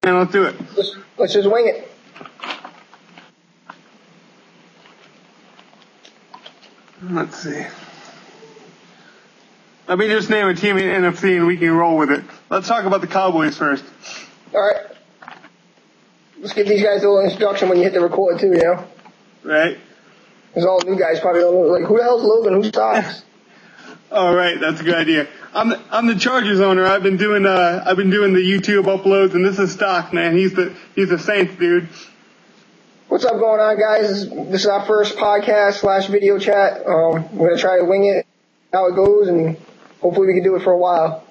man. Let's do it. Let's just wing it. Let's see. Let me just name a team in NFC and we can roll with it. Let's talk about the Cowboys first. All right. Let's give these guys a little introduction when you hit the record too, you know? Right. Because all new guys probably don't know, like, who the hell's Logan? Who's Stocks? All right, that's a good idea. I'm the Chargers owner. I've been doing the YouTube uploads, and this is Stock, man. He's the Saints dude. What's up going on, guys? This is our first podcast / video chat. We're gonna try to wing it, how it goes, and hopefully we can do it for a while.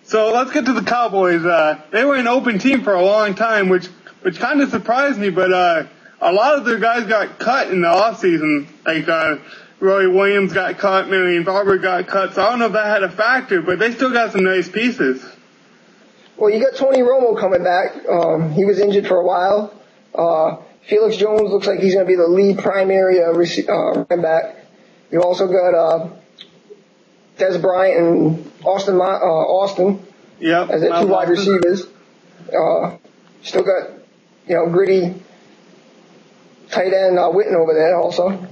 So let's get to the Cowboys. They were an open team for a long time, which kind of surprised me, but a lot of their guys got cut in the offseason. Like Roy Williams got cut, Marion Barber got cut, so I don't know if that had a factor, but they still got some nice pieces. Well, you got Tony Romo coming back. He was injured for a while. Felix Jones looks like he's going to be the lead primary running back. You also got Des Bryant and Austin Yep, as their two wide receivers. Still got, gritty tight end Witten over there also.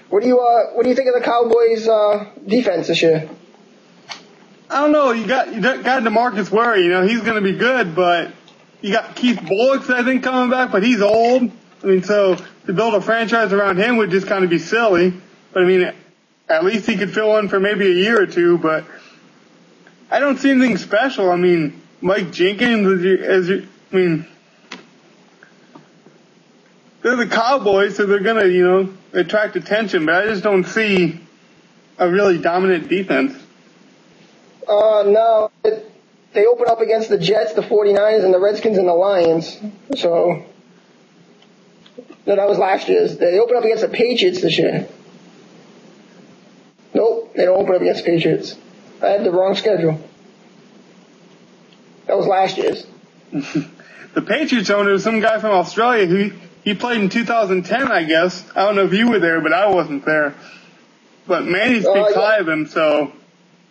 What do you think of the Cowboys defense this year? I don't know. You got DeMarcus Ware. He's going to be good, but you got Keith Bullocks, I think, coming back, but he's old. I mean, so to build a franchise around him would just kind of be silly. But I mean, at least he could fill in for maybe a year or two. But I don't see anything special. I mean, Mike Jenkins, they're the Cowboys, so they're going to, attract attention, but I just don't see a really dominant defense. No. They open up against the Jets, the 49ers, and the Redskins and the Lions. So, no, that was last year's. They open up against the Patriots this year. Nope, they don't open up against the Patriots. I had the wrong schedule. That was last year's. The Patriots owner is some guy from Australia who he played in 2010, I guess. I don't know if you were there, but I wasn't there. But Manny speaks high of him, so.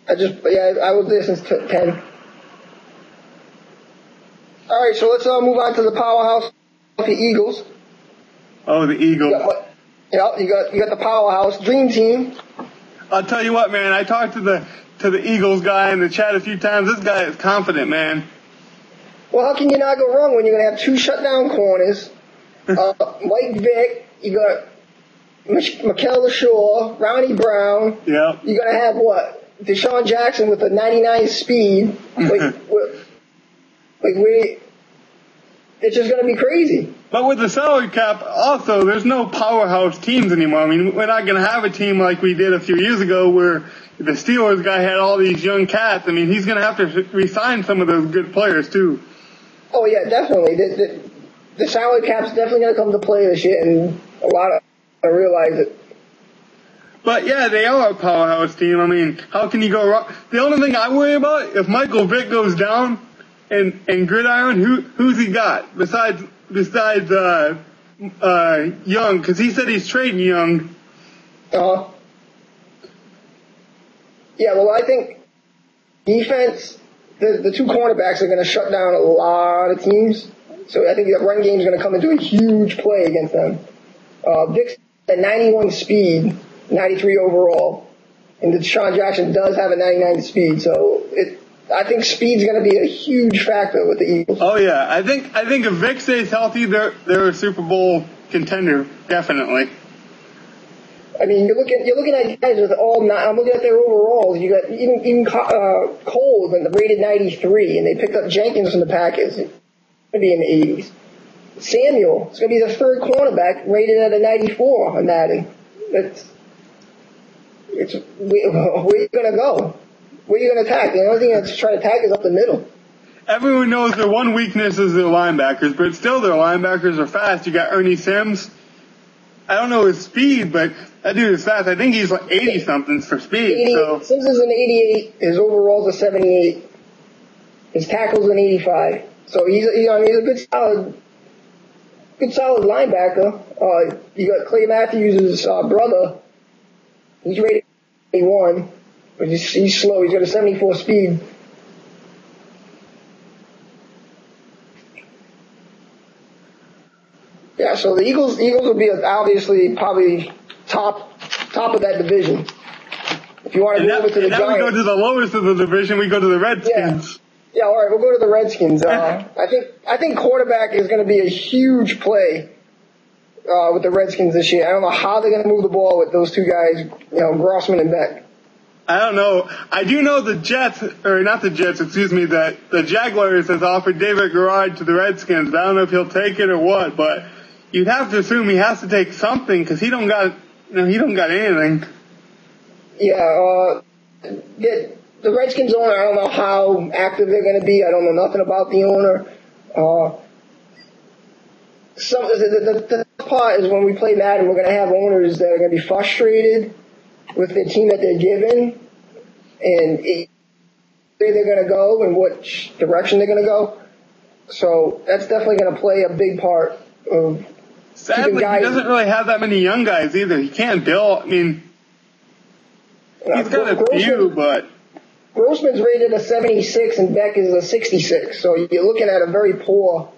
I was there since 10. All right, so let's move on to the powerhouse, the Eagles. Oh, the Eagles. You got the powerhouse dream team. I'll tell you what, man. I talked to the Eagles guy in the chat a few times. This guy is confident, man. Well, how can you not go wrong when you're gonna have two shutdown corners? Mike Vick, you got Mikel Lashore, Ronnie Brown. Yeah. You're gonna have what? Deshaun Jackson with a 99 speed. It's just gonna be crazy. But with the salary cap, also, there's no powerhouse teams anymore. I mean, we're not gonna have a team like we did a few years ago where the Steelers guy had all these young cats. I mean, he's gonna have to re-sign some of those good players too. Oh yeah, definitely. The salary cap's definitely gonna come to play this year, and a lot of people realize it. But yeah, they are a powerhouse team. I mean, how can you go wrong? The only thing I worry about, if Michael Vick goes down in Gridiron, who's he got besides Young? Because he said he's trading Young. Yeah, well, I think defense, the two cornerbacks are going to shut down a lot of teams. So I think the run game is going to come into a huge play against them. Vick's at 91 speed, 93 overall, and Deshaun Jackson does have a 99 speed. So I think speed's going to be a huge factor with the Eagles. Oh yeah, I think if Vick stays healthy, they're a Super Bowl contender, definitely. I mean, you're looking at guys with I'm looking at their overalls. You got even Cole rated 93, and they picked up Jenkins from the Packers. It's going to be in the 80s. Samuel, it's going to be the third cornerback rated at a 94 on Madden. Where are you going to go? Where are you going to attack? The only thing that's trying to attack is up the middle. Everyone knows their one weakness is their linebackers, but still their linebackers are fast. You got Ernie Sims. I don't know his speed, but that dude is fast. I think he's like 80-something for speed. So Sims is an 88. His overall's a 78. His tackle's an 85. So he's a good solid linebacker. You got Clay Matthews' brother. He's rated 81. But he's slow. He's got a 74 speed. Yeah, so the Eagles will be obviously probably top of that division. If you want to go over to the Giants. Now we go to the lowest of the division. We go to the Redskins. Yeah, all right. We'll go to the Redskins. I think quarterback is going to be a huge play with the Redskins this year. I don't know how they're going to move the ball with those two guys, Grossman and Beck. I don't know. I do know the Jaguars has offered David Garrard to the Redskins. I don't know if he'll take it or what, but you'd have to assume he has to take something because he don't got anything. Yeah, the Redskins owner, I don't know how active they're going to be. I don't know nothing about the owner. The part is when we play Madden, we're going to have owners that are going to be frustrated with the team that they're given and where they're going to go and which direction they're going to go. So that's definitely going to play a big part of Sadly, he doesn't really have that many young guys either. He can't build. I mean, he's got a few, but Grossman's rated a 76 and Beck is a 66. So you're looking at a very poor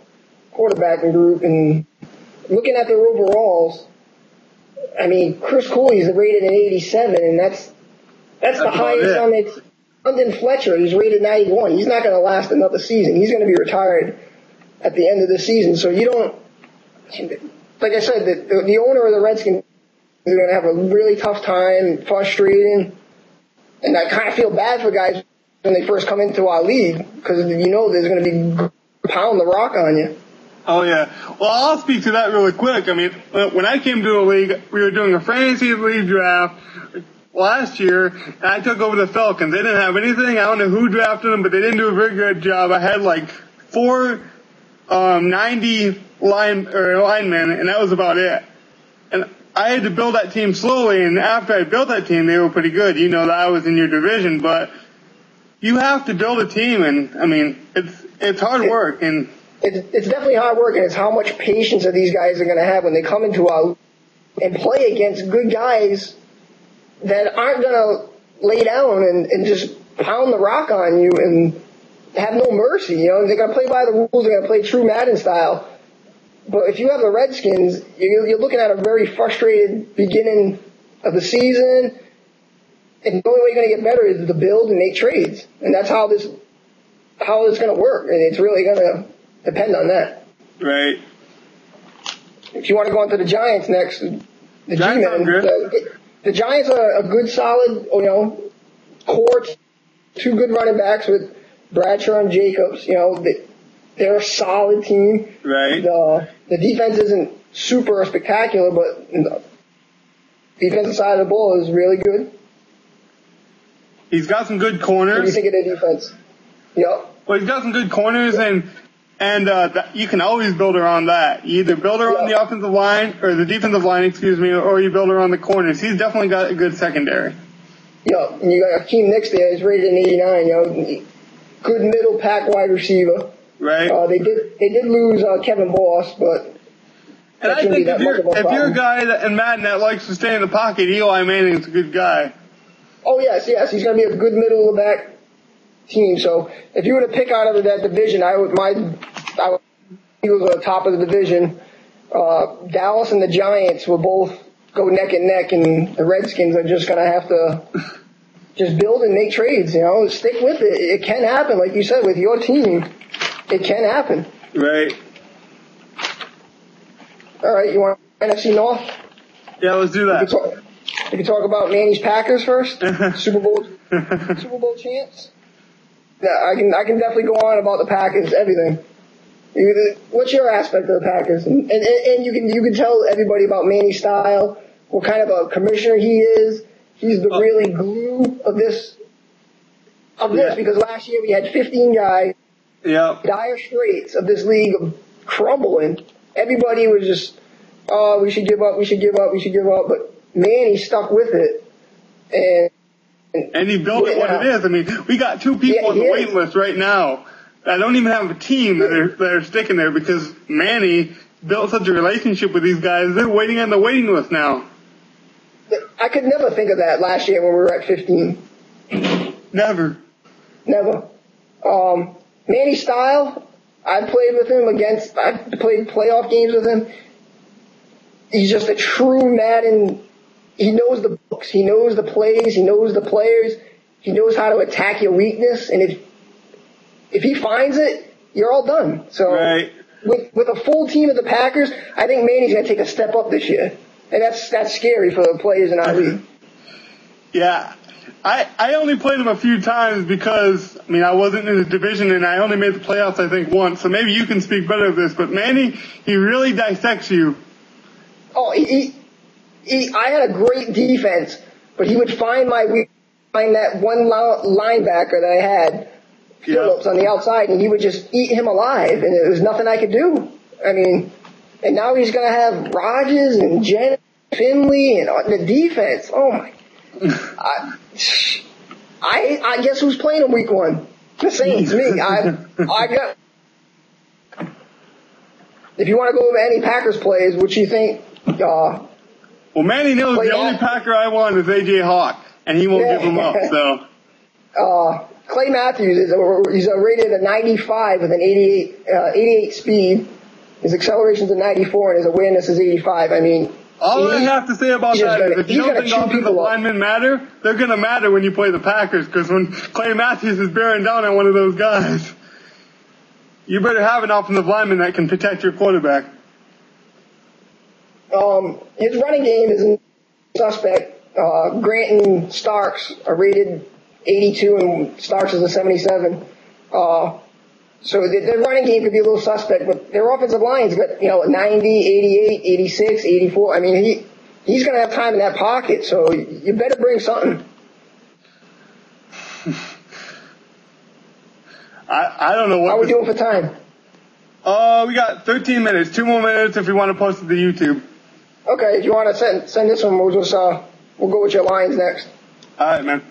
quarterbacking group. And looking at their overalls, I mean, Chris Cooley's rated an 87, and that's the highest on it. London Fletcher, he's rated 91. He's not going to last another season. He's going to be retired at the end of the season. So you don't, like I said, the owner of the Redskins is going to have a really tough time, frustrating. And I kind of feel bad for guys when they first come into our league because there's going to be pound the rock on you. Oh, yeah. Well, I'll speak to that really quick. I mean, when I came to the league, we were doing a fantasy league draft last year, and I took over the Falcons. They didn't have anything. I don't know who drafted them, but they didn't do a very good job. I had like 90 linemen, and that was about it. And I had to build that team slowly, and after I built that team, they were pretty good. You know that I was in your division, but you have to build a team, and I mean, it's hard work, and it's definitely hard work, and it's how much patience that these guys are going to have when they come into our and play against good guys that aren't going to lay down and just pound the rock on you and have no mercy. They're going to play by the rules. They're going to play true Madden style. But if you have the Redskins, you're looking at a very frustrated beginning of the season, and the only way you're going to get better is to build and make trades, and that's how it's going to work, and it's really going to depend on that. Right. If you want to go into the Giants next, the Giants are a good, solid, core, two good running backs with Bradshaw and Jacobs. They're a solid team. Right. The defense isn't super spectacular, but the defensive side of the ball is really good. He's got some good corners. What do you think of their defense? Yep. Well, he's got some good corners, and you can always build around that. You either build around the offensive line, or the defensive line, or you build around the corners. He's definitely got a good secondary. Yeah, and you got Akeem Nicks there. He's rated an 89. Good middle pack wide receiver. Right. They did lose Kevin Boss, but and I think if you're a guy in Madden that likes to stay in the pocket, Eli Manning's a good guy. Oh yes, he's going to be a good middle of the back team. So if you were to pick out of that division, Eagles are the top of the division. Dallas and the Giants will both go neck and neck, and the Redskins are just going to have to just build and make trades. Stick with it. It can happen, like you said, with your team. It can happen. Right. All right, you want NFC North? Yeah, let's do that. We can talk about Manny's Packers first. Super Bowl chance. Yeah, I can definitely go on about the Packers, everything. What's your aspect of the Packers? And you can tell everybody about Manny's style, what kind of a commissioner he is. He's the really glue of this because last year we had 15 guys. Yeah. Dire straits of this league crumbling. Everybody was just, we should give up. But Manny stuck with it. And he built it what it is. I mean, we got two people on the wait list right now that don't even have a team that are sticking there because Manny built such a relationship with these guys. They're waiting on the waiting list now. I could never think of that last year when we were at 15. Never. Manny Style, I played with him I played playoff games with him. He's just a true Madden. He knows the books. He knows the plays. He knows the players. He knows how to attack your weakness. And if he finds it, you're all done. So right. with a full team of the Packers, I think Manny's going to take a step up this year. And that's scary for the players in our league. Yeah. I only played him a few times because, I mean, I wasn't in the division and I only made the playoffs, I think, once. So maybe you can speak better of this. But Manny, he really dissects you. Oh, I had a great defense, but he would find that one linebacker that I had, Phillips, on the outside, and he would just eat him alive, and there was nothing I could do. I mean, and now he's going to have Rodgers and Jen Finley and the defense. Oh my! I guess who's playing in week 1? The Saints. Me. I got. If you want to go over any Packers plays, what you think? Well, Manny knows the only Packer I want is A.J. Hawk, and he won't give him up. So, Clay Matthews he's rated a 95 with an 88 speed. His acceleration's a 94 and his awareness is 85. I mean, all I have to say about that is if you don't think offensive linemen matter, they're going to matter when you play the Packers, because when Clay Matthews is bearing down on one of those guys, you better have an offensive lineman that can protect your quarterback. His running game is suspect. Grant and Starks are rated 82 and Starks is a 77. So their running game could be a little suspect, but their offensive line's got, 90, 88, 86, 84. I mean, he's going to have time in that pocket, so you better bring something. I don't know what. How are we doing for time? We got 13 minutes. 2 more minutes if we want to post it to YouTube. Okay, if you want to send this one, we'll go with your lines next. All right, man.